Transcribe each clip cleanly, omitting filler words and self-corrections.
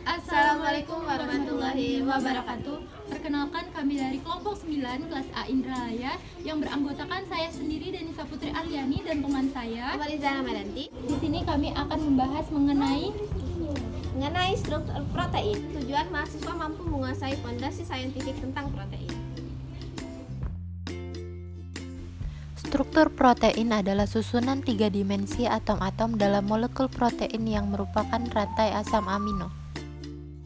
Assalamualaikum warahmatullahi wabarakatuh. Perkenalkan, kami dari kelompok 9 kelas A Indralaya yang beranggotakan saya sendiri Denisa Putri Aryani dan teman saya Amalizana Madanti. Di sini kami akan membahas mengenai Struktur protein. Tujuan mahasiswa mampu menguasai fondasi saintifik tentang protein. Struktur protein adalah susunan 3 dimensi atom-atom dalam molekul protein yang merupakan rantai asam amino.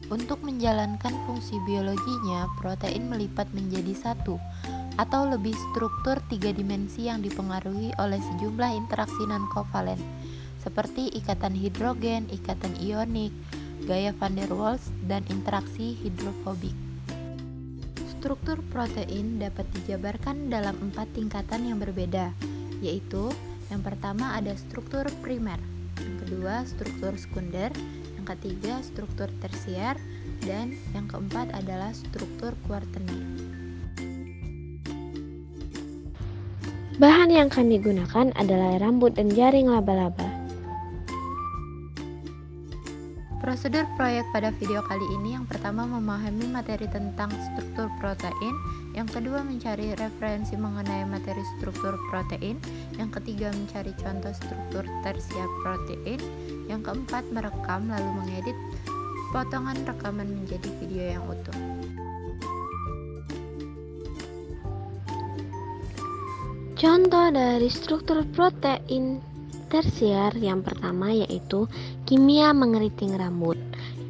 Untuk menjalankan fungsi biologinya, protein melipat menjadi satu atau lebih struktur 3 dimensi yang dipengaruhi oleh sejumlah interaksi non-kovalen seperti ikatan hidrogen, ikatan ionik, gaya van der Waals, dan interaksi hidrofobik. Struktur protein dapat dijabarkan dalam 4 tingkatan yang berbeda, yaitu yang pertama ada struktur primer, yang kedua struktur sekunder, yang ketiga struktur tersier, dan yang keempat adalah struktur kuartener. Bahan yang akan digunakan adalah rambut dan jaring laba-laba. Prosedur proyek pada video kali ini yang pertama memahami materi tentang struktur protein, yang kedua mencari referensi mengenai materi struktur protein, yang ketiga mencari contoh struktur tersier protein, yang keempat merekam lalu mengedit potongan rekaman menjadi video yang utuh. Contoh dari struktur protein tersier yang pertama yaitu kimia mengeriting rambut.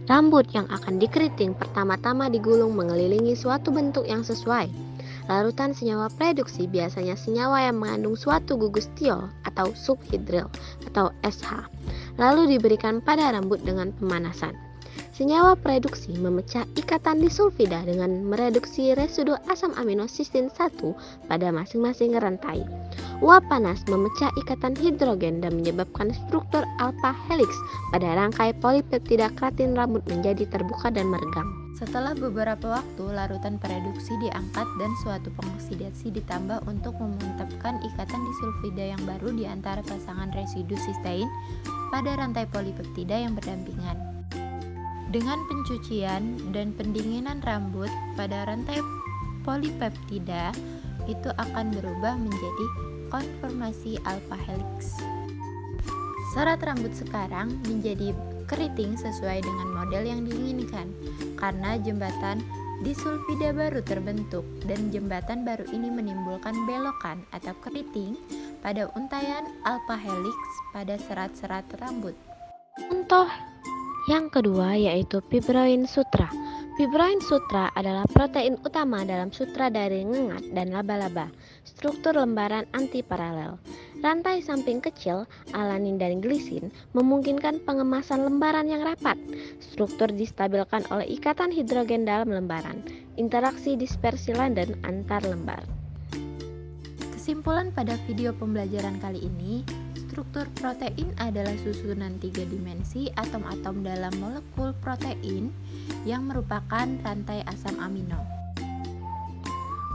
Rambut yang akan dikeriting pertama-tama digulung mengelilingi suatu bentuk yang sesuai. Larutan senyawa produksi biasanya senyawa yang mengandung suatu gugus tiol atau subhidril atau SH, lalu diberikan pada rambut dengan pemanasan. Senyawa produksi memecah ikatan disulfida dengan mereduksi residu asam amino sistein 1 pada masing-masing rantai. Uap panas memecah ikatan hidrogen dan menyebabkan struktur alpha helix pada rangkai polipeptida keratin rambut menjadi terbuka dan meregang. Setelah beberapa waktu, larutan produksi diangkat dan suatu pengoksidasi ditambah untuk memantapkan ikatan disulfida yang baru di antara pasangan residu sistein pada rantai polipeptida yang berdampingan. Dengan pencucian dan pendinginan rambut pada rantai polipeptida, itu akan berubah menjadi konformasi alpha helix. Serat rambut sekarang menjadi keriting sesuai dengan model yang diinginkan karena jembatan disulfida baru terbentuk dan jembatan baru ini menimbulkan belokan atau keriting pada untaian alpha helix pada serat-serat rambut. Contoh yang kedua yaitu fibroin sutra. Fibroin sutra adalah protein utama dalam sutra dari ngengat dan laba-laba. Struktur lembaran antiparalel. Rantai samping kecil, alanin dan glisin, memungkinkan pengemasan lembaran yang rapat. Struktur distabilkan oleh ikatan hidrogen dalam lembaran. Interaksi dispersi London antar lembar. Kesimpulan pada video pembelajaran kali ini, struktur protein adalah susunan 3 dimensi atom-atom dalam molekul protein yang merupakan rantai asam amino.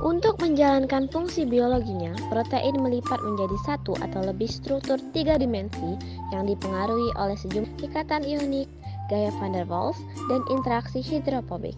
Untuk menjalankan fungsi biologinya, protein melipat menjadi satu atau lebih struktur 3 dimensi yang dipengaruhi oleh sejumlah ikatan ionik, gaya van der Waals, dan interaksi hidrofobik.